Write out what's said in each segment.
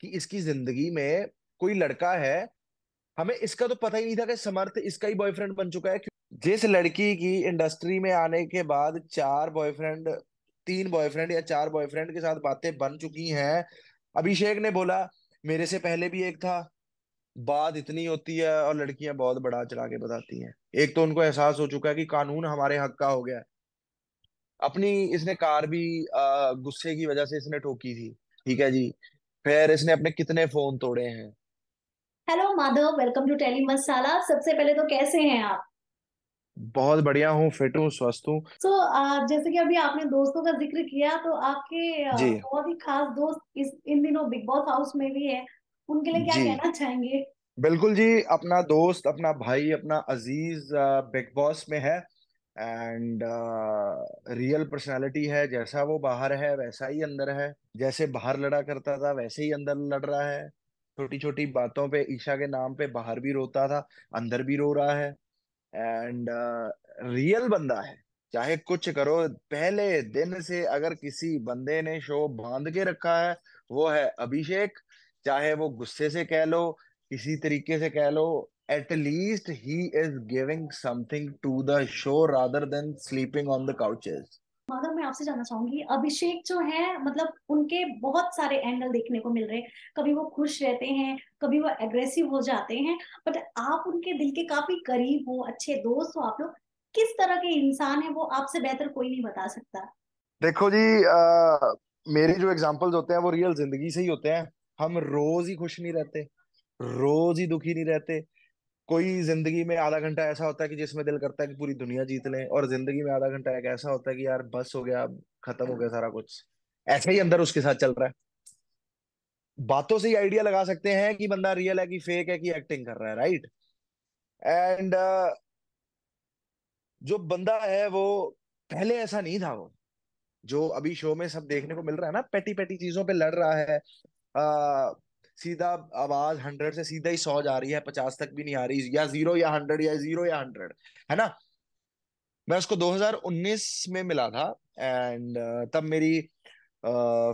कि इसकी जिंदगी में कोई लड़का है। हमें इसका तो पता ही नहीं था कि समर्थ इसका ही बॉयफ्रेंड बन चुका है। जिस लड़की की इंडस्ट्री में आने के बाद चार बॉयफ्रेंड, तीन बॉयफ्रेंड या चार बॉयफ्रेंड के साथ बातें बन चुकी हैं, अभिषेक ने बोला मेरे से पहले भी एक था। बात इतनी होती है और लड़कियां बहुत बढ़ा चढ़ा के बताती हैं। एक तो उनको एहसास हो चुका है कि कानून हमारे हक का हो गया है। अपनी इसने कार भी गुस्से की वजह से इसने ठोकी थी। ठीक है जी। फिर इसने अपने कितने फोन तोड़े हैं। Hello Madhav, welcome to Tele Masala. सबसे पहले तो कैसे हैं आप? बहुत बढ़िया हूँ, फिट हूँ, स्वस्थ हूँ। जैसे कि अभी आपने दोस्तों का जिक्र किया, तो आपके जी। बहुत ही खास दोस्त इस इन दिनों बिग बॉस हाउस में भी है। उनके लिए क्या जी कहना चाहेंगे? बिल्कुल जी। अपना दोस्त, अपना भाई, अपना अजीज बिग बॉस में है। एंड रियल पर्सनालिटी है। जैसा वो बाहर है वैसा ही अंदर है। जैसे बाहर लड़ा करता था वैसे ही अंदर लड़ रहा है। छोटी छोटी बातों पे, ईशा के नाम पे बाहर भी रोता था, अंदर भी रो रहा है। एंड रियल बंदा है। चाहे कुछ करो, पहले दिन से अगर किसी बंदे ने शो बांध के रखा है वो है अभिषेक। चाहे वो गुस्से से कह लो, किसी तरीके से कह लो, at least he is giving something to the show rather than sleeping on the couches. Madhav, मैं आपसे जानना चाहूंगी, अभिषेक जो है, मतलब उनके बहुत सारे एंगल देखने को मिल रहे हैं। कभी वो खुश रहते हैं, कभी वो एग्रेसिव हो जाते हैं। बट आप उनके दिल के काफी करीब हो, अच्छे दोस्त हो आप लोग। किस तरह के इंसान है वो, आपसे बेहतर कोई नहीं बता सकता। देखो जी, मेरे जो एग्जांपल्स होते हैं वो रियल जिंदगी से ही होते हैं। हम रोज ही खुश नहीं रहते, रोज ही दुखी नहीं रहते। कोई जिंदगी में आधा घंटा ऐसा होता है कि जिसमें दिल करता है कि पूरी दुनिया जीत लें, और जिंदगी में आधा घंटा एक ऐसा होता है कि यार बस हो गया, अब खत्म हो गया सारा कुछ। ऐसा ही अंदर उसके साथ चल रहा है। बातों से ही आइडिया लगा सकते हैं कि बंदा रियल है कि फेक है कि एक्टिंग कर रहा है, राइट। एंड जो बंदा है वो पहले ऐसा नहीं था। वो जो अभी शो में सब देखने को मिल रहा है ना, पेटी पेटी चीजों पे लड़ रहा है। आ, सीधा आवाज 100 से सीधा ही 100 जा रही है, 50 तक भी नहीं आ रही, या 0 या 100, या 0 या 100, है ना। मैं उसको 2019 में मिला था। एंड तब मेरी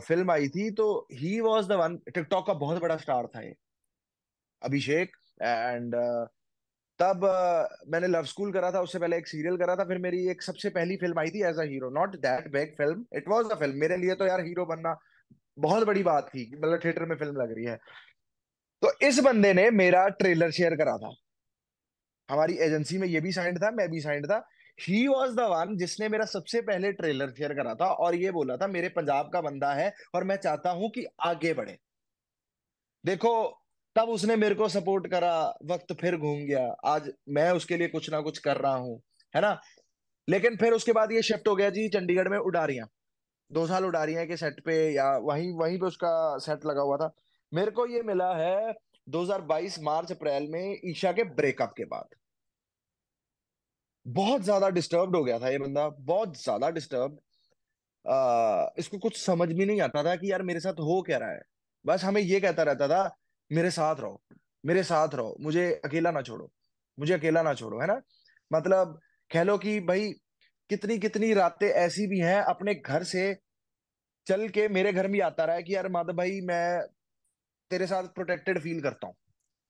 फिल्म आई थी, तो he was the one. TikTok का बहुत बड़ा स्टार था ये, अभिषेक। एंड तब मैंने लव स्कूल करा था, उससे पहले एक सीरियल करा था, फिर मेरी एक सबसे पहली फिल्म आई थी as a hero. Not that big film, it was a film. मेरे लिए तो यार हीरो बनना बहुत बड़ी बात थी कि मतलब थिएटर में फिल्म लग रही है। तो इस बंदे ने मेरा ट्रेलर शेयर करा था। हमारी एजेंसी में ये भी साइंड था, मैं भी साइंड था। ही वॉज द वन जिसने मेरा सबसे पहले ट्रेलर शेयर करा था और ये बोला था मेरे पंजाब का बंदा है और मैं चाहता हूं कि आगे बढ़े। देखो, तब उसने मेरे को सपोर्ट करा। वक्त फिर घूम गया, आज मैं उसके लिए कुछ ना कुछ कर रहा हूं, है ना। लेकिन फिर उसके बाद ये शिफ्ट हो गया जी चंडीगढ़ में उडारियां। 2 साल उडारियां के सेट पे, या वहीं वहीं पे उसका सेट लगा हुआ था। मेरे को ये मिला है 2022 मार्च अप्रैल में, ईशा के ब्रेकअप के बाद। बहुत ज्यादा डिस्टर्ब्ड हो गया था ये बंदा, बहुत ज्यादा डिस्टर्ब। इसको कुछ समझ भी नहीं आता था कि यार मेरे साथ हो क्या रहा है। बस हमें ये कहता रहता था मेरे साथ रहो, मेरे साथ रहो, मुझे अकेला ना छोड़ो, मुझे अकेला ना छोड़ो, है ना। मतलब कह लो कि भाई कितनी कितनी रातें ऐसी भी हैं अपने घर से चल के मेरे घर में आता रहा है कि यार माधव भाई मैं तेरे साथ प्रोटेक्टेड फील करता हूँ।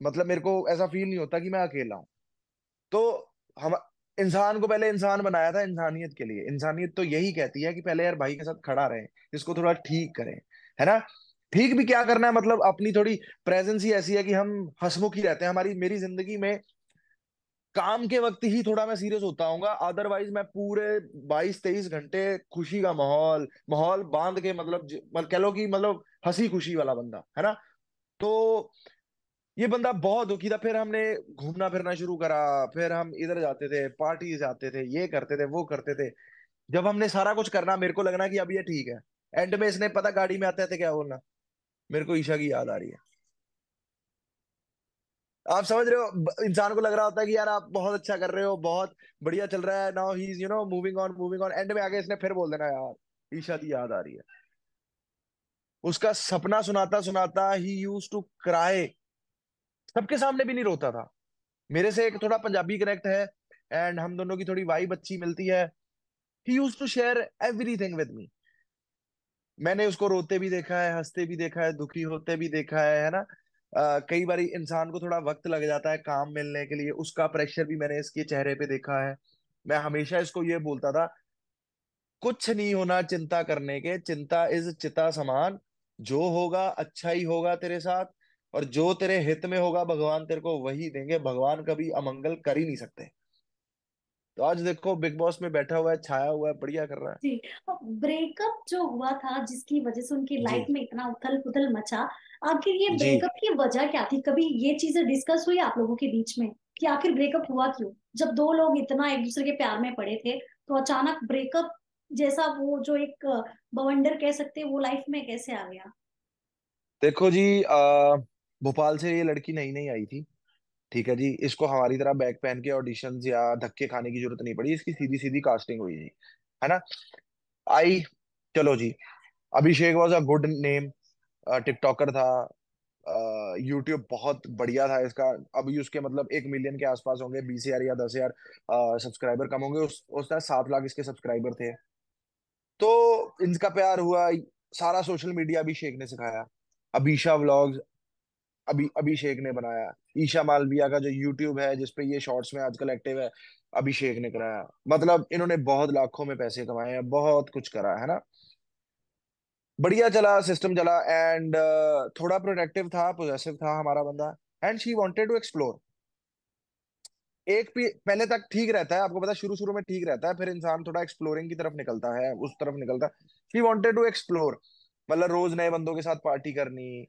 मतलब मेरे को ऐसा फील नहीं होता कि मैं अकेला हूँ। तो हम इंसान को पहले इंसान बनाया था इंसानियत के लिए। इंसानियत तो यही कहती है कि पहले यार भाई के साथ खड़ा रहे, इसको थोड़ा ठीक करें, है ना। ठीक भी क्या करना है, मतलब अपनी थोड़ी प्रेजेंस ही ऐसी है कि हम हंसमुख ही रहते हैं। हमारी मेरी जिंदगी में काम के वक्त ही थोड़ा मैं सीरियस होता हूँ, अदरवाइज मैं पूरे 22-23 घंटे खुशी का माहौल माहौल बांध के, मतलब कह लो कि मतलब हंसी खुशी वाला बंदा, है ना। तो ये बंदा बहुत दुखी था। फिर हमने घूमना फिरना शुरू करा। फिर हम इधर जाते थे, पार्टी जाते थे, ये करते थे, वो करते थे। जब हमने सारा कुछ करना, मेरे को लगना कि अब ये ठीक है। एंड में इसने पता गाड़ी में आते थे क्या बोलना, मेरे को ईशा की याद आ रही है। आप समझ रहे हो, इंसान को लग रहा होता है कि यार आप बहुत अच्छा कर रहे हो, बहुत बढ़िया चल रहा है, now he is moving on moving on. And में आगे इसने फिर बोल देना यार ईशा की याद आ रही है। उसका सपना सुनाता सुनाता ही यूज टू क्राई। सबके सामने भी नहीं रोता था। मेरे से एक थोड़ा पंजाबी कनेक्ट है, एंड हम दोनों की थोड़ी वाइब अच्छी मिलती है। He used to share everything with me. मैंने उसको रोते भी देखा है, हंसते भी देखा है, दुखी होते भी देखा है ना। कई बार इंसान को थोड़ा वक्त लग जाता है काम मिलने के लिए, उसका प्रेशर भी मैंने इसके चेहरे पे देखा है। मैं हमेशा इसको ये बोलता था, कुछ नहीं होना चिंता करने के, चिंता इज चिता समान, जो होगा अच्छा ही होगा तेरे साथ, और जो तेरे हित में होगा भगवान तेरे को वही देंगे, भगवान कभी अमंगल कर ही नहीं सकते। तो आज देखो बिग बॉस में बैठा हुआ है, छाया हुआ है, बढ़िया कर रहा जी। ब्रेकअप जो हुआ था जिसकी वजह से उनकी है। जी। लाइफ में इतना उथल पुथल मचा, आखिर ये जी। ब्रेकअप की वजह क्या थी? कभी ये चीजें डिस्कस हुई आप लोगों के बीच में कि आखिर ब्रेकअप हुआ क्यों? जब दो लोग इतना एक दूसरे के प्यार में पड़े थे, तो अचानक ब्रेकअप जैसा वो जो एक बवंडर कह सकते हैं वो लाइफ में कैसे आ गया? देखो जी, भोपाल से ये लड़की नई नई आई थी, ठीक है जी। इसको हमारी तरह बैग पहन के ऑडिशंस या धक्के खाने की जरूरत नहीं पड़ी, इसकी सीधी सीधी कास्टिंग हुई जी, है ना। आई, चलो जी। Abhishek was a good name, TikToker था, यूट्यूब बहुत बढ़िया था इसका। अभी उसके मतलब 1 मिलियन के आसपास होंगे, 20,000 या 10,000 सब्सक्राइबर कम होंगे, उस टाइम 7 लाख इसके सब्सक्राइबर थे। तो इनका प्यार हुआ, सारा सोशल मीडिया अभिषेक ने सिखाया। अभीशा व्लॉग्स अभिषेक ने बनाया। ईशा मालविया का जो यूट्यूब है जिसपे ये शॉर्ट्स में आजकल एक्टिव है, अभिषेक ने कराया। मतलब इन्होंने बहुत लाखों में पैसे कमाए हैं, बहुत कुछ करा है ना। बढ़िया चला, सिस्टम चला, एंड थोड़ा प्रोटेक्टिव था, पोजेसिव था हमारा बंदा, and she wanted to explore. पहले तक ठीक रहता है, आपको पता है, शुरू शुरू में ठीक रहता है, फिर इंसान थोड़ा एक्सप्लोरिंग की तरफ निकलता है, उस तरफ निकलता है। शी वांटेड टू एक्सप्लोर, मतलब रोज नए बंदों के साथ पार्टी करनी,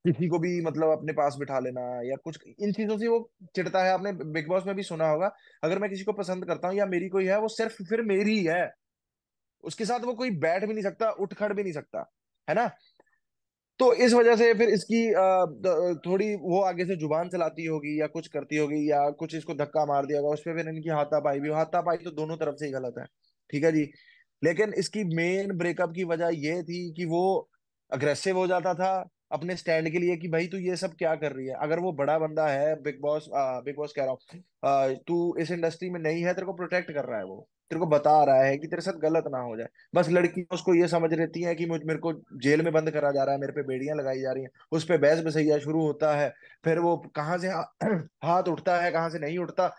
किसी को भी मतलब अपने पास बिठा लेना या कुछ, इन चीजों से वो चिढ़ता है। आपने बिग बॉस में भी सुना होगा, अगर मैं किसी को पसंद करता हूँ या मेरी कोई है, वो सिर्फ फिर मेरी ही है, उसके साथ वो कोई बैठ भी नहीं सकता, उठ खड़ भी नहीं सकता, है ना। तो इस वजह से फिर इसकी थोड़ी वो आगे से जुबान चलाती होगी या कुछ करती होगी या कुछ इसको धक्का मार दिया होगा, उस पर फिर इनकी हाथापाई भी, हाथापाई तो दोनों तरफ से ही गलत है, ठीक है जी। लेकिन इसकी मेन ब्रेकअप की वजह ये थी कि वो अग्रेसिव हो जाता था अपने स्टैंड के लिए, कि भाई तू ये सब क्या कर रही है। अगर वो बड़ा बंदा है, बिग बॉस कह रहा हूँ, तू इस इंडस्ट्री में नहीं है, तेरे को प्रोटेक्ट कर रहा है, वो तेरे को बता रहा है कि तेरे साथ गलत ना हो जाए। बस लड़की उसको ये समझ रहती है कि मेरे को जेल में बंद करा जा रहा है, मेरे पे बेड़ियां लगाई जा रही हैं, उस पे बहस बसैया शुरू होता है। फिर वो कहाँ से हाथ उठता है, कहाँ से नहीं उठता,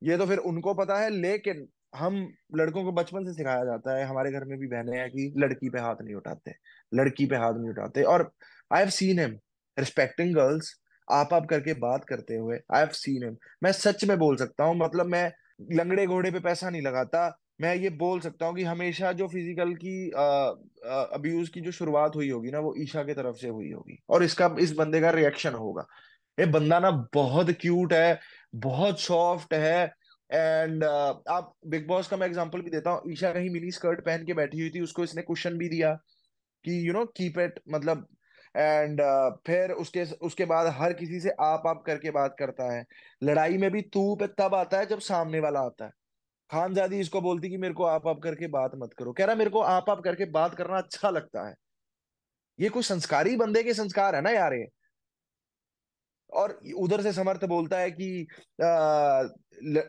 ये तो फिर उनको पता है। लेकिन हम लड़कों को बचपन से सिखाया जाता है, हमारे घर में भी बहनें हैं, कि लड़की पे हाथ नहीं उठाते, लड़की पे हाथ नहीं उठाते। और I have seen him respecting girls, आप करके बात करते हुए, आई हैव सीन हिम। मैं सच में बोल सकता हूँ, मतलब मैं लंगड़े घोड़े पे पैसा नहीं लगाता। मैं ये बोल सकता हूँ कि हमेशा जो फिजिकल की अब्यूज की जो शुरुआत हुई होगी ना, वो ईशा की तरफ से हुई होगी, और इस बंदे का रिएक्शन होगा। ये बंदा ना बहुत क्यूट है, बहुत सॉफ्ट है। एंड आप बिग बॉस का मैं एग्जांपल भी देता हूँ, ईशा कहीं मिनी स्कर्ट पहन के बैठी हुई थी, उसको इसने क्वेश्चन भी दिया कि कीप इट, मतलब। एंड फिर उसके उसके बाद हर किसी से आप करके बात करता है। लड़ाई में भी तू पे तब आता है जब सामने वाला आता है। खानजादी इसको बोलती कि मेरे को आप करके बात मत करो, कह रहा मेरे को आप करके बात करना अच्छा लगता है। ये कोई संस्कारी बंदे के संस्कार है ना यार ये। और उधर से समर्थ बोलता है कि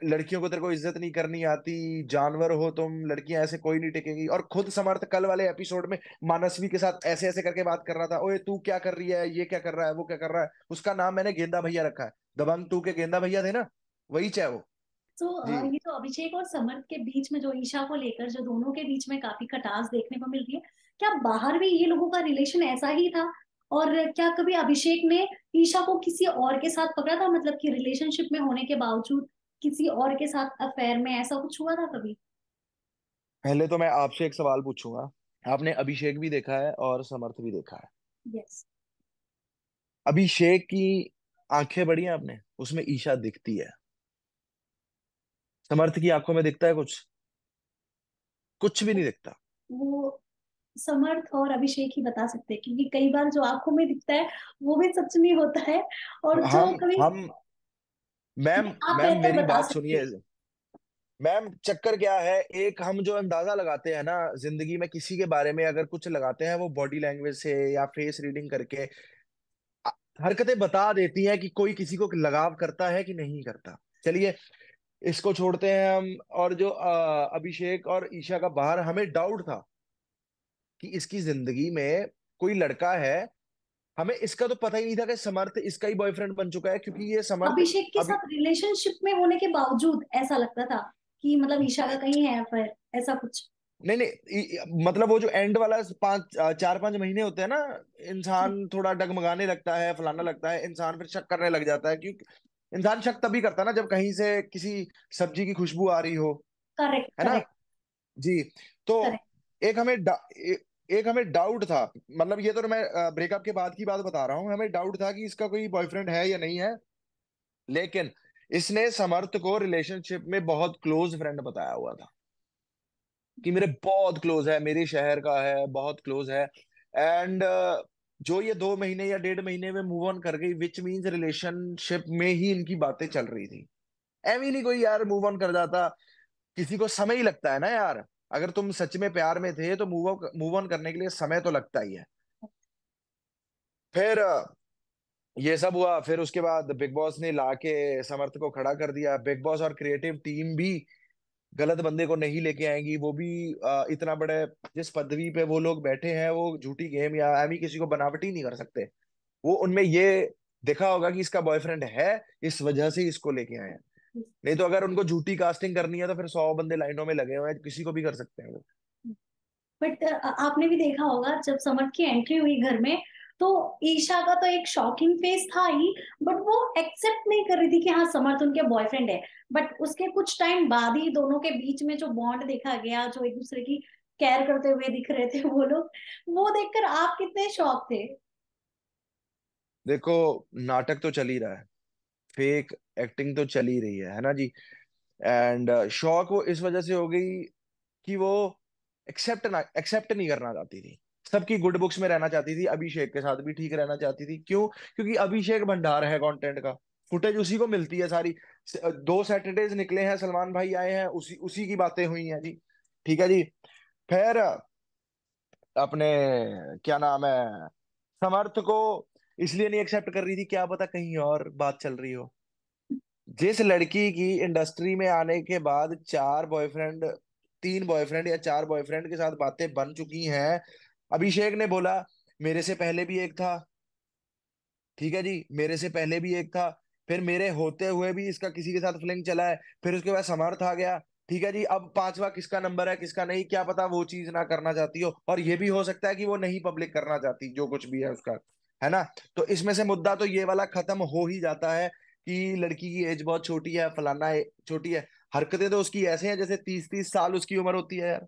लड़कियों को तेरे को इज्जत नहीं करनी आती, जानवर हो तुम, लड़कियां ऐसे कोई नहीं टिकेगी। और खुद समर्थ कल वाले एपिसोड में मानसवी के साथ ऐसे ऐसे करके बात कर रहा था, ओए तू क्या कर रही है, ये क्या कर रहा है, वो क्या कर रहा है। उसका नाम मैंने गेंदा भैया रखा है, दबंग 2 के गेंदा भैया थे ना, वही चाहे वो। तो जी। ये तो अभिषेक और समर्थ के बीच में जो ईशा को लेकर जो दोनों के बीच में काफी खटास देखने को मिल रही है, क्या बाहर भी ये लोगों का रिलेशन ऐसा ही था? और क्या कभी अभिषेक ने ईशा को किसी और के साथ पकड़ा था, मतलब कि रिलेशनशिप में होने के बावजूद किसी और के साथ अफेयर में ऐसा कुछ हुआ था कभी? पहले तो मैं आपसे एक सवाल पूछूंगा, आपने अभिषेक भी देखा है और समर्थ भी देखा है। यस। अभिषेक की आंखें बड़ी हैं आपने, उसमें ईशा दिखती है। समर्थ की आंखों में दिखता है कुछ? कुछ भी नहीं दिखता। वो समर्थ और अभिषेक ही बता सकते हैं, क्योंकि कई बार जो आंखों में दिखता है वो भी सच नहीं होता है। और जो हम कभी हम मैम, आप मैम बेहतर मेरी बता बात सकते सुनिए। हैं। मैम चक्कर क्या है, एक हम जो अंदाजा लगाते हैं ना जिंदगी में, किसी के बारे में अगर कुछ लगाते हैं, वो बॉडी लैंग्वेज से या फेस रीडिंग करके अ- हरकतें बता देती हैं कि कोई किसी को लगाव करता है कि नहीं करता। चलिए इसको छोड़ते हैं हम। और जो अभिषेक और ईशा का बाहर हमें डाउट था, कि इसकी जिंदगी में कोई लड़का है। हमें इसका तो पता ही नहीं था कि समर्थ इसका ही बॉयफ्रेंड बन चुका है, क्योंकि ये समर्थ अभिषेक के अभी। साथ रिलेशनशिप में होने के बावजूद ऐसा लगता था कि मतलब ईशा का कहीं है अफेयर, ऐसा कुछ। नहीं नहीं, मतलब वो जो एंड वाला 4-5 महीने होते हैं ना, इंसान थोड़ा डगमगाने लगता है, फलाना लगता है, इंसान फिर शक करने लग जाता है, क्योंकि इंसान शक तभी करता है ना जब कहीं से किसी सब्जी की खुशबू आ रही हो, करेक्ट है ना। करेक्ट जी। तो करेक्ट। एक हमें एक हमें डाउट था, मतलब ये तो मैं ब्रेकअप के बाद की बात बता रहा हूँ, हमें डाउट था कि इसका कोई बॉयफ्रेंड है या नहीं है। लेकिन इसने समर्थ को रिलेशनशिप में बहुत क्लोज फ्रेंड बताया हुआ था, कि मेरे बहुत क्लोज है, मेरे शहर का है, बहुत क्लोज है। एंड जो ये 2 महीने या 1.5 महीने में मूव ऑन कर गई, विच मीन्स रिलेशनशिप में ही इनकी बातें चल रही थी। एवी नहीं कोई यार मूव ऑन कर जाता, किसी को समय ही लगता है ना यार। अगर तुम सच में प्यार में थे तो मूव ऑन करने के लिए समय तो लगता ही है। फिर ये सब हुआ, फिर उसके बाद बिग बॉस ने लाके समर्थ को खड़ा कर दिया। बिग बॉस और क्रिएटिव टीम भी गलत बंदे को नहीं लेके आएंगी, वो भी इतना बड़े जिस पदवी पे वो लोग बैठे हैं, वो झूठी गेम या एमी किसी को बनावटी नहीं कर सकते। वो उनमें ये देखा होगा कि इसका बॉयफ्रेंड है, इस वजह से इसको लेके आए हैं। नहीं तो अगर उनको झूठी कास्टिंग करनी है तो फिर 100 बंदे लाइनों में लगे हुए हैं, किसी को भी कर सकते हैं वो। बट आपने भी देखा होगा जब समर की एंट्री हुई घर में, तो ईशा का तो एक शॉकिंग फेस था ही, बट वो एक्सेप्ट नहीं कर रही थी कि हाँ समर्थ उनके बॉयफ्रेंड है। बट उसके कुछ टाइम बाद ही दोनों के बीच में जो बॉन्ड देखा गया, जो एक दूसरे की केयर करते हुए दिख रहे थे वो लोग, वो देखकर आप कितने शॉक थे? देखो, नाटक तो चल ही रहा है, फेक एक्टिंग तो चल ही रही है ना जी। एंड शौक वो इस वजह से हो गई कि वो एक्सेप्ट नहीं करना चाहती थी, सबकी गुड बुक्स में रहना चाहती थी, अभिषेक के साथ भी ठीक रहना चाहती थी। क्यों? क्योंकि अभिषेक भंडार है कंटेंट का, फुटेज उसी को मिलती है सारी। 2 सैटरडेज निकले हैं, सलमान भाई आए हैं, उसी उसी की बातें हुई हैं जी। ठीक है जी। फिर अपने क्या नाम है, समर्थ को इसलिए नहीं एक्सेप्ट कर रही थी, क्या पता कहीं और बात चल रही हो। जिस लड़की की इंडस्ट्री में आने के बाद 4 बॉयफ्रेंड, 3 बॉयफ्रेंड या 4 बॉयफ्रेंड के साथ बातें बन चुकी हैं, अभिषेक ने बोला मेरे से पहले भी एक था, ठीक है जी, मेरे से पहले भी एक था, फिर मेरे होते हुए भी इसका किसी के साथ फ्लिंग चला है, फिर उसके बाद समर्थ आ गया। ठीक है जी, अब पांचवा किसका नंबर है किसका नहीं, क्या पता वो चीज ना करना चाहती हो, और ये भी हो सकता है कि वो नहीं पब्लिक करना चाहती जो कुछ भी है उसका, है ना। तो इसमें से मुद्दा तो ये वाला खत्म हो ही जाता है कि लड़की की एज बहुत छोटी है, फलाना छोटी है। हरकतें तो उसकी ऐसे हैं जैसे 30-30 साल उसकी उम्र होती है यार।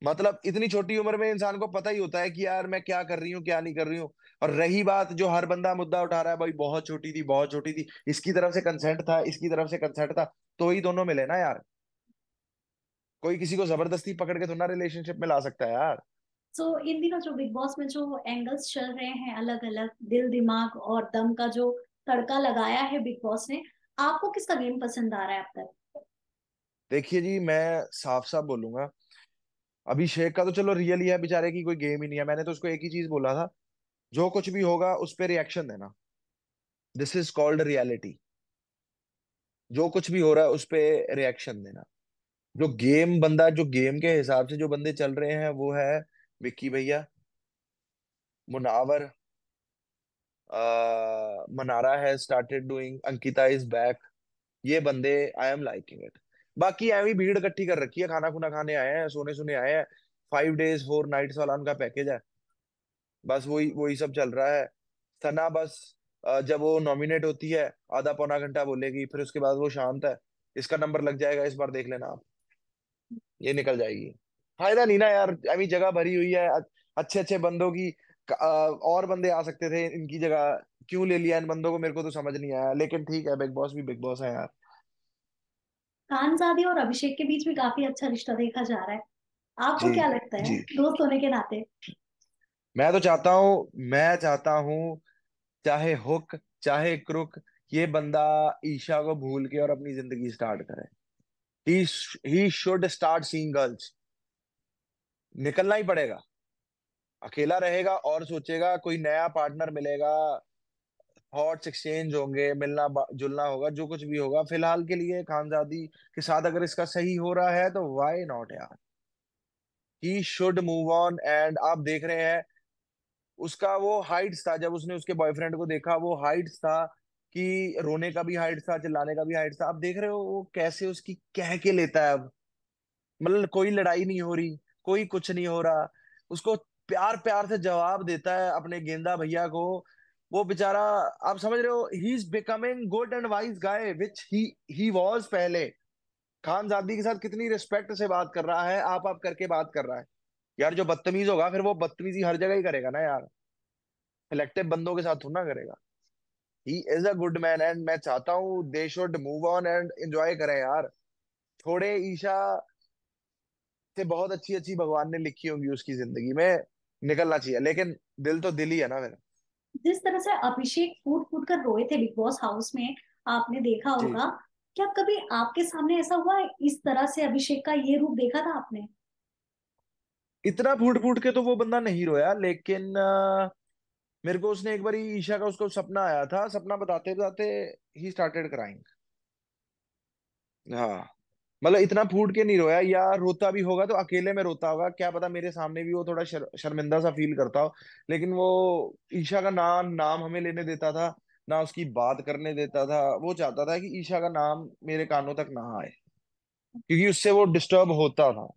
मतलब इतनी छोटी उम्र में इंसान को पता ही होता है कि यार मैं क्या कर रही हूँ क्या नहीं कर रही हूँ। और रही बात जो हर बंदा मुद्दा उठा रहा है, भाई बहुत छोटी थी बहुत छोटी थी, इसकी तरफ से कंसेंट था इसकी तरफ से कंसेंट था, तो ही दोनों मिले ना यार। कोई किसी को जबरदस्ती पकड़ के थोड़ा ना रिलेशनशिप में ला सकता है यार। सो इन दिनों जो बिग बॉस में जो एंगल्स चल रहे हैं, अलग अलग दिल दिमाग और दम का जो तड़का लगाया है बिग बॉस ने, आपको किसका गेम पसंद आ रहा है अब तक? देखिए जी, मैं साफ साफ बोलूंगा, अभिषेक का तो चलो रियल ही है, बेचारे की कोई गेम ही नहीं है। मैंने तो उसको एक ही चीज बोला था, जो कुछ भी होगा उस पर रिएक्शन देना, दिस इज कॉल्ड रियलिटी। जो कुछ भी हो रहा है उस पे रिएक्शन देना। जो गेम बंदा, जो गेम के हिसाब से जो बंदे चल रहे हैं वो है विक्की भैया, मुनावर, मनारा है started doing, Ankita is back, ये बंदे आई एम लाइकिंग इट। बाकी ऐवी भीड़ इकट्ठी कर रखी है, खाना खुना खाने आए हैं, सोने सुने आए हैं, 5 days 4 nights वाला उनका पैकेज है। बस वही वही सब चल रहा है। सना बस जब वो नॉमिनेट होती है आधा पौना घंटा बोलेगी, फिर उसके बाद वो शांत है। इसका नंबर लग जाएगा इस बार, देख लेना आप, ये निकल जाएगी। फायदा नहीं ना यार, अभी जगह भरी हुई है अच्छे अच्छे बंदों की। और बंदे आ सकते थे इनकी जगह, क्यों ले लिया इन बंदों को, मेरे को तो समझ नहीं आया, लेकिन ठीक है, बिग बॉस भी बिग बॉस है यार। कांजादी और अभिषेक के बीच में काफी अच्छा रिश्ता देखा जा रहा है। आपको जी क्या लगता है जी। दोस्त होने के नाते? मैं तो चाहता हूँ चाहे हुक चाहे क्रुक, ये बंदा ईशा को भूल के और अपनी जिंदगी स्टार्ट करे। He he should start seeing girls. निकलना ही पड़ेगा, अकेला रहेगा और सोचेगा कोई नया पार्टनर मिलेगा, थॉट्स एक्सचेंज होंगे, मिलना जुलना होगा, जो कुछ भी होगा। फिलहाल के लिए खानजादी के साथ अगर इसका सही हो रहा है तो वाई नॉट यार। He should move on. And आप देख रहे हैं उसका वो हाइट्स था, जब उसने उसके बॉयफ्रेंड को देखा वो हाइट्स था, कि रोने का भी हाइट्स था, चिल्लाने का भी हाइट्स था। आप देख रहे हो वो कैसे उसकी कह के लेता है अब। मतलब कोई लड़ाई नहीं हो रही, कोई कुछ नहीं हो रहा, उसको प्यार प्यार से जवाब देता है अपने गेंदा भैया को। वो बेचारा, आप समझ रहे हो, he is becoming good and wise guy which he was पहले। खानजादी के साथ कितनी रिस्पेक्ट से बात कर रहा है, आप करके बात कर रहा है। यार जो बदतमीज होगा फिर वो बदतमीजी हर जगह ही करेगा ना यार, सिलेक्टिव बंदों के साथ थोड़ा ना करेगा। He is a good man and मैं चाहता हूँ they should move on and enjoy करें यार। थोड़े ईशा से बहुत अच्छी अच्छी भगवान ने लिखी होंगी उसकी जिंदगी में, निकलना चाहिए, लेकिन दिल तो दिल ही है ना मेरा। जिस तरह से अभिषेक फूट फूट कर रोए थे बिग बॉस हाउस में, आपने देखा जी। होगा। क्या कभी आपके सामने ऐसा हुआ है, इस तरह से अभिषेक का ये रूप देखा था आपने? इतना फूट फूट के तो वो बंदा नहीं रोया, लेकिन मेरे को उसने एक बार ईशा का उसको सपना आया था, सपना बताते बताते ही स्टार्टेड क्राइंग। हाँ, मतलब इतना फूट के नहीं रोया, या रोता भी होगा तो अकेले में रोता होगा, क्या पता मेरे सामने भी वो थोड़ा शर्मिंदा सा फील करता हो। लेकिन वो ईशा का नाम नाम हमें लेने देता था ना, उसकी बात करने देता था। वो चाहता था कि ईशा का नाम मेरे कानों तक ना आए, क्योंकि उससे वो डिस्टर्ब होता था।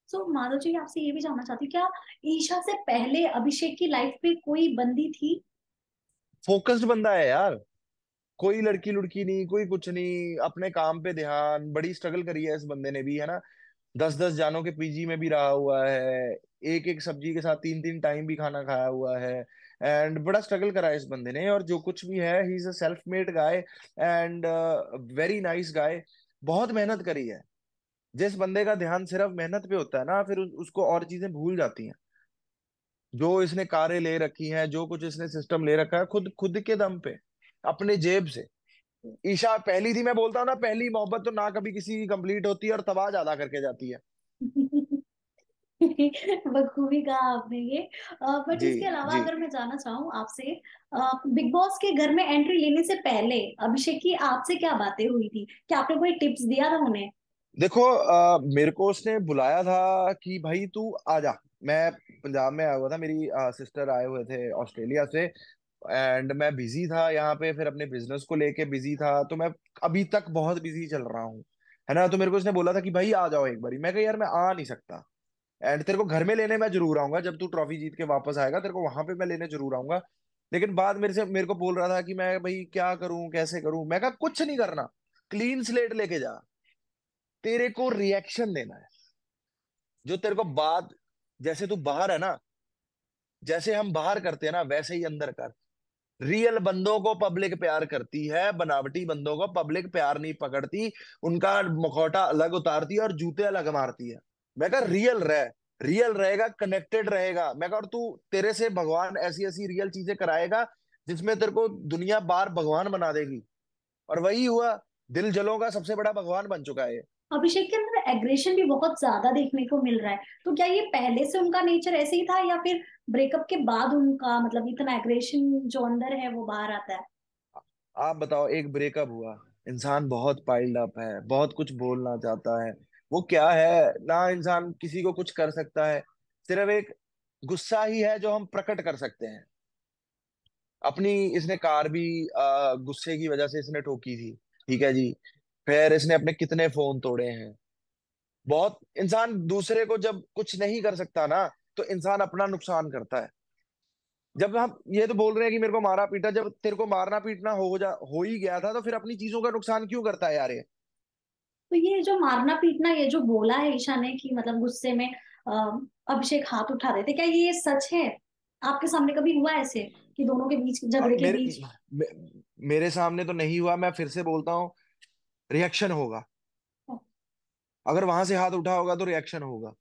सो माधव जी, आपसे ये भी जानना चाहती हूँ, क्या ईशा से पहले अभिषेक की लाइफ में कोई बंदी थी? फोकस्ड बंदा है यार, कोई लड़की लुड़की नहीं, कोई कुछ नहीं, अपने काम पे ध्यान। बड़ी स्ट्रगल करी है इस बंदे ने भी, है ना। 10-10 जानों के पीजी में भी रहा हुआ है, एक एक सब्जी के साथ 3-3 टाइम भी खाना खाया हुआ है। एंड बड़ा स्ट्रगल करा है इस बंदे ने, और जो कुछ भी है he is a self made guy and very nice guy. बहुत मेहनत करी है। जिस बंदे का ध्यान सिर्फ मेहनत पे होता है ना, फिर उसको और चीजें भूल जाती हैं। जो इसने कारें ले रखी हैं, जो कुछ इसने सिस्टम ले रखा है, खुद खुद के दम पे, अपने जेब से। ईशा पहली थी, मैं बोलता हूँ ना, पहली मोहब्बत तो ना कभी किसी की कंप्लीट होती है और तबाह ज्यादा करके जाती है। बखूबी कहा आपने ये। बट जी। इसके अलावा जी। अगर मैं जानना चाहूँ आपसे, बिग बॉस के घर में एंट्री लेने से पहले अभिषेक की आपसे क्या बातें हुई थी? क्या आपने कोई टिप्स दिया था उन्हें? देखो मेरे को उसने बुलाया था कि भाई तू आ जा। मैं पंजाब में आया हुआ था, मेरी सिस्टर आए हुए थे ऑस्ट्रेलिया से, एंड मैं बिजी था यहाँ पे, फिर अपने बिजनेस को लेके बिजी था, तो मैं अभी तक बहुत बिजी चल रहा हूँ, है ना। तो मेरे को उसने बोला था कि भाई आ जाओ एक बारी। मैं कहा यार मैं आ नहीं सकता, एंड तेरे को घर में लेने मैं जरूर आऊंगा, जब तू ट्रॉफी जीत के वापस आएगा तेरे को वहां पे मैं लेने जरूर आऊंगा। लेकिन बाद मेरे को बोल रहा था कि मैं भाई क्या करूं कैसे करूं। मैं कहा कुछ नहीं करना, क्लीन स्लेट लेके जा, तेरे को रिएक्शन देना है। जो तेरे को बात, जैसे तू बाहर है ना, जैसे हम बाहर करते हैं ना वैसे ही अंदर कर। रियल बंदों को पब्लिक प्यार करती है, बनावटी बंदों को पब्लिक प्यार नहीं पकड़ती। उनका मुखौटा अलग उतारती है और जूते अलग मारती है। मैं कहा रियल रह, रियल रहेगा, कनेक्टेड रहेगा। मैं कहा और तू, तेरे से भगवान ऐसी ऐसी रियल चीजें कराएगा जिसमें तेरे को दुनिया बार भगवान बना देगी। और वही हुआ, दिल जलों का सबसे बड़ा भगवान बन चुका है ये। अभिषेक के अंदर एग्रेशन भी बहुत ज्यादा देखने को मिल रहा है, तो क्या ये पहले से उनका नेचर ऐसे ही था, या फिर ब्रेकअप के बाद उनका मतलब इतना एग्रेशन जो अंदर है वो बाहर आता है? आप बताओ, एक ब्रेकअप हुआ, इंसान बहुत पाइल्ड अप है, बहुत कुछ बोलना चाहता है। वो क्या है ना, इंसान किसी को कुछ कर सकता है, सिर्फ एक गुस्सा ही है जो हम प्रकट कर सकते हैं। अपनी, इसने कार भी गुस्से की वजह से इसने ठोकी थी, ठीक है जी। फिर इसने अपने कितने फोन तोड़े हैं। बहुत, इंसान दूसरे को जब कुछ नहीं कर सकता ना, तो इंसान अपना नुकसान करता है। जब हम ये तो बोल रहे हैं कि मेरे को मारा पीटा, जब तेरे को मारना पीटना हो ही गया था, तो फिर अपनी चीजों का नुकसान क्यों करता है यार ये। तो ये जो मारना पीटना, ये जो बोला है ईशा ने कि मतलब गुस्से में अ, अभिषेक हाथ उठा रहे थे, क्या ये सच है? आपके सामने कभी हुआ ऐसे कि दोनों के बीच, झगड़े के मेरे बीच? मे, मेरे सामने तो नहीं हुआ, मैं फिर से बोलता हूँ, रिएक्शन होगा। अगर वहां से हाथ उठा होगा तो रिएक्शन होगा।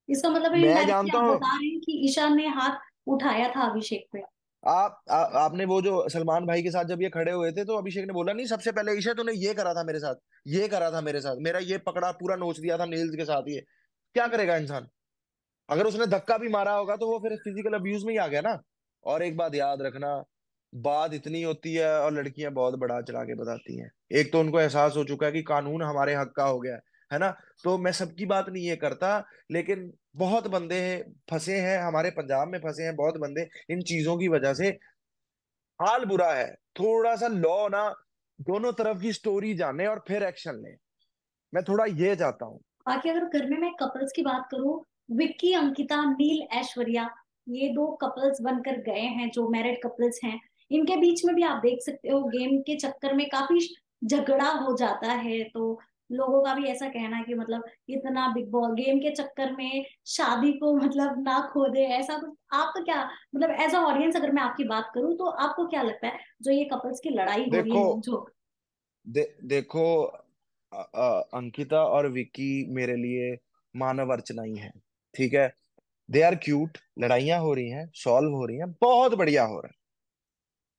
इसका मतलब मैं इनडायरेक्टली जानता आप हूँ। बता रहे हैं कि ईशा ने हाथ उठाया था अभिषेक पे? आपने वो जो सलमान भाई के साथ जब ये खड़े हुए थे, तो अभिषेक ने बोला नहीं सबसे पहले, ईशा तूने ये करा था मेरे साथ, ये करा था मेरे साथ, मेरा ये पकड़ा पूरा नोच दिया था नेल्स के साथ ये। क्या करेगा इंसान। अगर उसने धक्का भी मारा होगा तो वो फिर फिजिकल अब्यूज में ही आ गया ना। और एक बात याद रखना, बात इतनी होती है और लड़कियां बहुत बड़ा चला के बताती हैं। एक तो उनको एहसास हो चुका है कि कानून हमारे हक का हो गया है, है ना। तो मैं सबकी बात नहीं ये करता, लेकिन बहुत बंदे हैं फंसे हैं, हमारे पंजाब में फंसे हैं बहुत बंदे इन चीजों की वजह से। हाल बुरा है। थोड़ा सा लॉ ना दोनों तरफ की स्टोरी जाने और फिर एक्शन ले, मैं थोड़ा ये चाहता हूँ। बाकी अगर घर में मैं कपल्स की बात करूं, विक्की, अंकिता, नील, ऐश्वर्या, ये दो कपल्स बनकर गए हैं जो मैरिड कपल्स हैं। इनके बीच में भी आप देख सकते हो गेम के चक्कर में काफी झगड़ा हो जाता है। तो लोगों का भी ऐसा कहना है कि मतलब इतना बिग बॉस गेम के चक्कर में शादी को मतलब ना खो दे, ऐसा कुछ। आपका क्या मतलब एज अ ऑडियंस अगर मैं आपकी बात करूं तो आपको क्या लगता है जो ये कपल्स की लड़ाई हो रही है, देखो, नोकझोंक? देखो, अंकिता और विक्की मेरे लिए मानव अर्चना ही है। ठीक है, दे आर क्यूट, लड़ाइयां हो रही हैं, सॉल्व हो रही हैं, बहुत बढ़िया हो रहा है।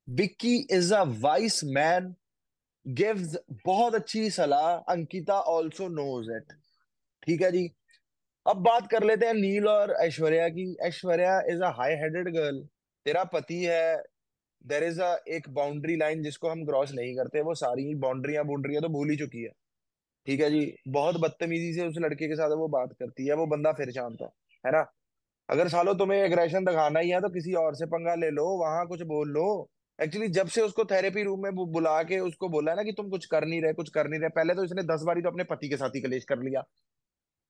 Vicky is a vice man, gives बहुत अच्छी सलाह, अंकिता ऑल्सो नोज इट। ठीक है जी। अब बात कर लेते हैं नील और ऐश्वर्या की। Aishwarya is a high headed girl, तेरा पति है, देर इज अ एक बाउंड्री लाइन जिसको हम क्रॉस नहीं करते, वो सारी बाउंड्रियां बाउंड्रियां तो भूल ही चुकी है। ठीक है जी। बहुत बदतमीजी से उस लड़के के साथ वो बात करती है, वो बंदा फिर शांत है ना। अगर सालो तुम्हें एग्रेशन दिखाना ही है तो किसी और से पंगा ले लो, वहां कुछ बोल लो। एक्चुअली जब से उसको थेरेपी रूम में बुला के उसको बोला ना कि तुम कुछ कर नहीं रहे, कुछ कर नहीं रहे, पहले तो इसने 10 बारी तो अपने पति के साथ ही कलेश कर लिया,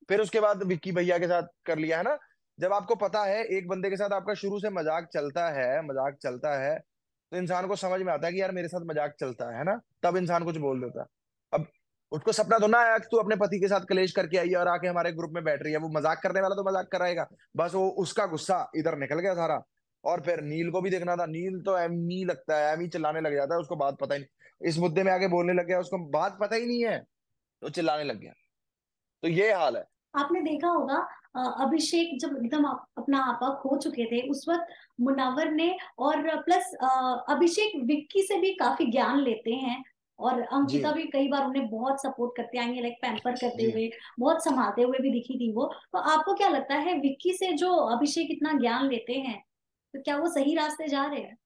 फिर उसके बाद विक्की भैया के साथ कर लिया, है ना। जब आपको पता है एक बंदे के साथ आपका शुरू से मजाक चलता है, मजाक चलता है, तो इंसान को समझ में आता है कि यार मेरे साथ मजाक चलता है ना, तब इंसान कुछ बोल देता है। अब उसको सपना तो ना आया कि तू अपने पति के साथ कलेश करके आई है और आके हमारे ग्रुप में बैठ रही है, वो मजाक करने वाला तो मजाक कराएगा। बस वो उसका गुस्सा इधर निकल गया सारा। और फिर नील को भी देखना था, नील तो एम ही लगता है, एम ही चिल्लाने लग जाता है, उसको बात पता ही नहीं, इस मुद्दे में आगे बोलने लग गया, उसको बात पता ही नहीं है, तो चिल्लाने लग गया। तो ये हाल है। आपने देखा होगा अभिषेक जब एकदम अपना आपा खो चुके थे उस वक्त मुनावर ने, और प्लस अभिषेक विक्की से भी काफी ज्ञान लेते हैं, और जी। अंकिता भी कई बार उन्हें बहुत सपोर्ट करते आई है, लाइक पैम्पर करते जी। हुए, बहुत संभालते हुए भी दिखी थी वो। तो आपको क्या लगता है विक्की से जो अभिषेक इतना ज्ञान लेते हैं, तो क्या वो सही रास्ते जा रहे हैं?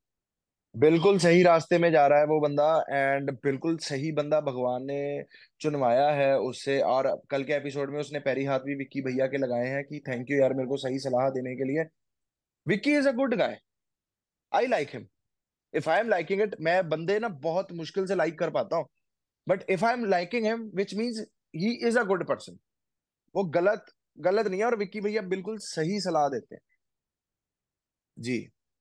बिल्कुल सही रास्ते में जा रहा है वो बंदा, एंड बिल्कुल सही बंदा भगवान ने चुनवाया है उससे। और कल के एपिसोड में उसने पैरी हाथ भी विक्की भैया के लगाए हैं कि थैंक यू यार मेरे को सही सलाह देने के लिए। Vicky is a good guy, I like him. If I am liking it, मैं बंदे ना बहुत मुश्किल से लाइक कर पाता हूँ, but if I am liking him which means he is a good person. वो गलत गलत नहीं है, और विक्की भैया बिल्कुल सही सलाह देते हैं। जी।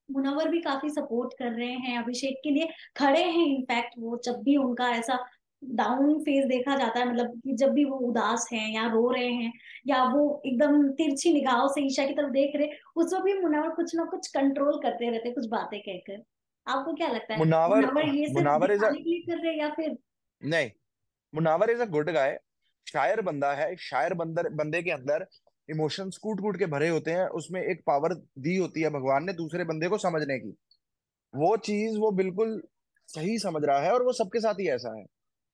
मुनव्वर भी काफी सपोर्ट कर रहे हैं अभिषेक के लिए, खड़े हैं इनफैक्ट। वो जब भी उनका ऐसा डाउन फेज देखा जाता है, मतलब कि जब भी वो उदास हैं या रो रहे हैं या वो एकदम तिरछी निगाहों से ईशा की तरफ देख रहे, उस वक्त भी मुनव्वर कुछ ना कुछ कंट्रोल करते रहते, कुछ बातें कहकर। आपको क्या लगता है मुनावर मुनव्वर ये सिर्फ मुनावर इज अ दिखाने के लिए कर रहे हैं या फिर? नहीं, Munawar is a good guy, शायर बंदा है, शायर बंदर बंदे के अंदर इमोशंस कूट कूट के भरे होते हैं, उसमें एक पावर दी होती है भगवान ने दूसरे बंदे को समझने की, वो चीज वो बिल्कुल सही समझ रहा है, और वो सबके साथ ही ऐसा है।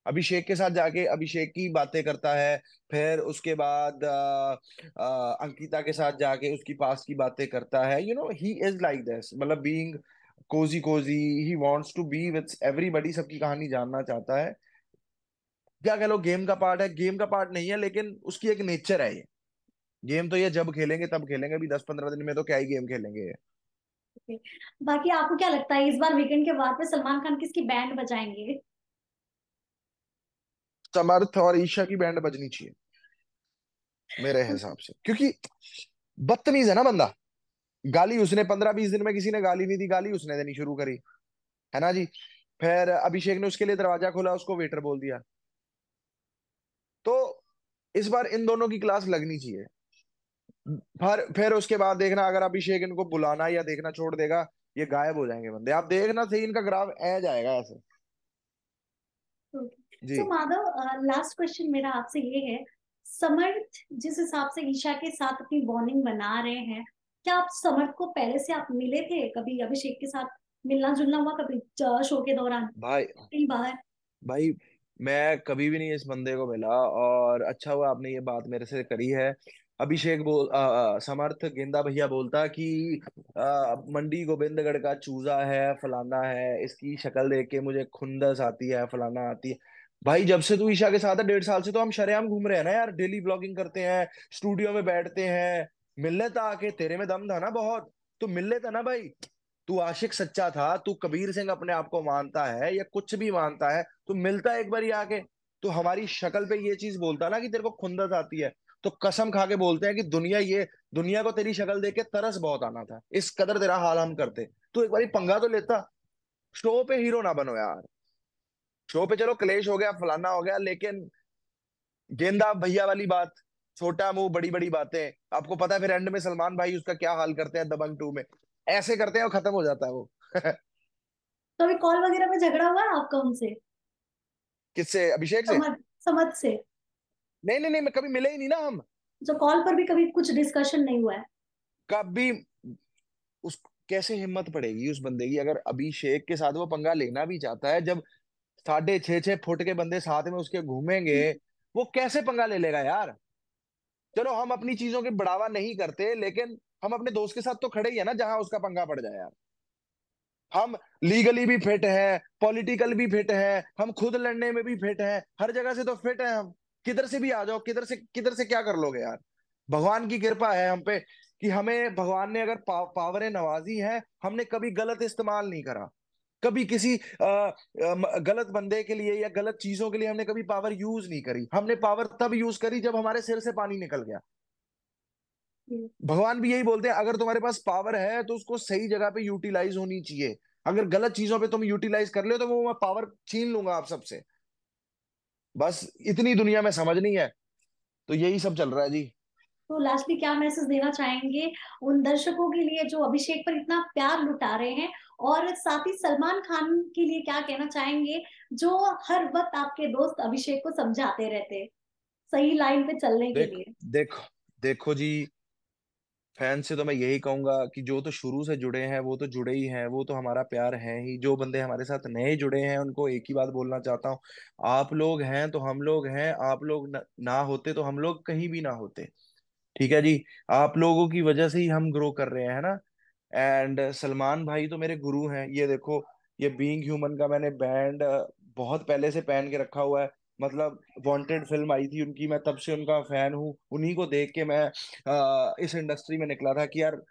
अभिषेक के साथ जाके अभिषेक की बातें करता है, फिर उसके बाद अंकिता के साथ जाके उसकी पास की बातें करता है, you know he is like this, मतलब being cozy cozy, he wants to be with everybody, सबकी कहानी जानना चाहता है। क्या कह लो, गेम का पार्ट है, गेम का पार्ट नहीं है, लेकिन उसकी एक नेचर है ये। गेम तो ये जब खेलेंगे तब खेलेंगे, अभी 10-15 दिन में तो क्या ही गेम खेलेंगे ये। बाकी आपको क्या लगता है इस बार वीकेंड के बाद पे सलमान खान किसकी बैंड बजाएंगे? समर्थ और ईशा की बैंड बजनी चाहिए मेरे हिसाब से, क्योंकि बदतमीज है ना बंदा। गाली उसने 15-20 दिन में किसी ने गाली नहीं दी, गाली उसने देनी शुरू करी, है ना जी। फिर अभिषेक ने उसके लिए दरवाजा खोला, उसको वेटर बोल दिया। तो इस बार इन दोनों की क्लास लगनी चाहिए। फिर उसके बाद देखना, अगर अभिषेक इनको बुलाना या देखना छोड़ देगा, ये गायब हो जाएंगे बंदे, आप देखना सही, इनका ग्राफ ऐ जाएगा ऐसे। जी। सो माधव, लास्ट क्वेश्चन मेरा आपसे ये है, समर्थ जिस हिसाब से ईशा के साथ अपनी बॉन्डिंग बना रहे हैं, क्या आप समर्थ को पहले से आप मिले थे कभी? अभिषेक के साथ मिलना जुलना हुआ कभी शो के दौरान भाई, कहीं बाहर? भाई मैं कभी भी नहीं इस बंदे को मिला, और अच्छा हुआ आपने ये बात मेरे से करी है। अभिषेक समर्थ गेंदा भैया बोलता कि मंडी गोविंदगढ़ का चूजा है, फलाना है, इसकी शक्ल देख के मुझे खुंदस आती है, फलाना आती है। भाई जब से तू ईशा के साथ है, 1.5 साल से तो हम शरेआम घूम रहे हैं ना यार, डेली ब्लॉगिंग करते हैं, स्टूडियो में बैठते हैं। मिल लेता आके, तेरे में दम था ना बहुत, तो मिल लेता ना भाई। तू आशिक सच्चा था, तू कबीर सिंह अपने आप को मानता है या कुछ भी मानता है, तो मिलता एक बार ही आके। तो हमारी शक्ल पे ये चीज बोलता ना कि तेरे को खुंदस आती है, तो कसम खा के बोलते हैं कि दुनिया को तेरी शक्ल देख के तरस बहुत आना था, इस कदर तेरा हाल हम करते। तो एक बार पंगा तो लेता। शो पे हीरो ना बनो यार। शो पे चलो क्लेश हो गया, फलाना हो गया, लेकिन गेंदा भैया वाली बात, छोटा मुंह बड़ी बड़ी बातें, आपको पता है फिर एंड में सलमान भाई उसका क्या हाल करते हैं दबंग 2 में। ऐसे करते हैं और खत्म हो जाता है वो। तो अभी कॉल वगैरह में झगड़ा हुआ है आपका उनसे? किससे, अभिषेक से? समझ, समझ से? नहीं नहीं नहीं, मैं कभी मिले ही नहीं ना हम। जो कॉल पर भी कभी कुछ डिस्कशन नहीं हुआ है? कभी उस कैसे हिम्मत पड़ेगी उस बंदे की, अगर अभिषेक के साथ वो पंगा लेना भी चाहता है, जब 6.5-6 फुट के बंदे साथ में उसके घूमेंगे, वो कैसे पंगा ले लेगा यार। चलो हम अपनी चीजों की बढ़ावा नहीं करते, लेकिन हम अपने दोस्त के साथ तो खड़े ही है ना जहां उसका पंगा पड़ जाए यार। हम लीगली भी फिट हैं, पॉलिटिकल भी फिट हैं, हम खुद लड़ने में भी फिट हैं, हर जगह से तो फिट हैं हम। किधर से भी आ जाओ, किधर से क्या कर लोगे यार। भगवान की कृपा है हम पे कि हमें भगवान ने अगर पावरें नवाजी हैं, हमने कभी गलत इस्तेमाल नहीं करा। कभी किसी गलत बंदे के लिए या गलत चीजों के लिए हमने कभी पावर यूज नहीं करी। हमने पावर तब यूज करी जब हमारे सिर से पानी निकल गया। भगवान भी यही बोलते हैं, अगर तुम्हारे पास पावर है तो उसको सही जगह पे यूटिलाइज होनी चाहिए। अगर गलत चीजों पे तुम यूटिलाइज कर ले तो वो मैं पावर छीन लूंगा आप सबसे। बस इतनी दुनिया में समझ नहीं है। तो यही सब चल रहा है जी। तो लास्टली क्या मैसेज देना चाहेंगे उन दर्शकों के लिए जो अभिषेक पर इतना प्यार लुटा रहे हैं, और साथ ही सलमान खान के लिए क्या कहना चाहेंगे जो हर वक्त आपके दोस्त अभिषेक को समझाते रहते हैं सही लाइन पे चलने के देख लिए? देखो देखो जी, फैन से तो मैं यही कहूंगा कि जो तो शुरू से जुड़े हैं वो तो जुड़े ही हैं, वो तो हमारा प्यार है ही। जो बंदे हमारे साथ नए जुड़े हैं उनको एक ही बात बोलना चाहता हूँ, आप लोग हैं तो हम लोग हैं, आप लोग ना होते तो हम लोग कहीं भी ना होते। ठीक है जी। आप लोगों की वजह से ही हम ग्रो कर रहे हैं ना। एंड सलमान भाई तो मेरे गुरु हैं, ये देखो, ये बीइंग ह्यूमन का मैंने बैंड बहुत पहले से पहन के रखा हुआ है। मतलब वांटेड फिल्म आई थी उनकी, मैं तब से उनका फैन हूँ। उन्हीं को देख के मैं इस इंडस्ट्री में निकला था कि यार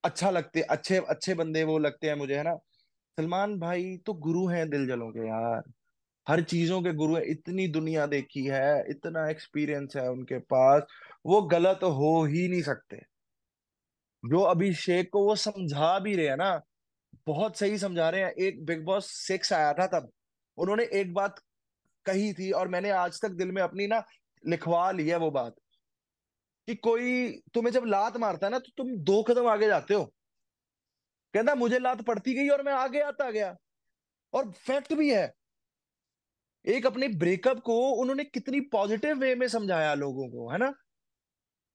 अच्छा लगते, अच्छे अच्छे बंदे वो लगते हैं मुझे, है ना। सलमान भाई तो गुरु हैं दिल जलों के यार, हर चीजों के गुरु है। इतनी दुनिया देखी है, इतना एक्सपीरियंस है उनके पास, वो गलत हो ही नहीं सकते। जो अभिषेक को वो समझा भी रहे हैं ना, बहुत सही समझा रहे हैं। एक बिग बॉस 6 आया था तब उन्होंने एक बात कही थी, और मैंने आज तक दिल में अपनी ना लिखवा ली है वो बात, कि कोई तुम्हें जब लात मारता है ना तो तुम 2 कदम आगे जाते हो। कहना मुझे लात पड़ती गई और मैं आगे आता गया, और फैक्ट भी है। एक अपने ब्रेकअप को उन्होंने कितनी पॉजिटिव वे में समझाया लोगों को, है ना।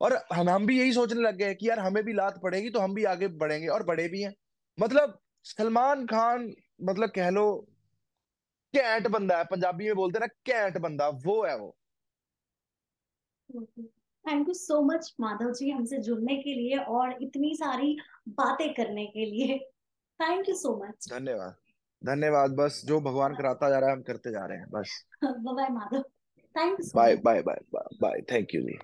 और हम भी यही सोचने लग गए कि यार हमें भी लात पड़ेगी तो हम भी आगे बढ़ेंगे, और बढ़े भी हैं। मतलब सलमान खान, मतलब कह लो कैंट बंदा है, पंजाबी में बोलते हैं ना कैंट बंदा, वो है वो। Thank you so much Madhav ji हमसे जुड़ने के लिए और इतनी सारी बातें करने के लिए। Thank you so much. धन्यवाद। धन्यवाद, बस जो भगवान कराता जा रहा है हम करते जा रहे हैं बस। Bye bye Madhav. Thank you so bye much. Bye bye bye bye, thank you ji.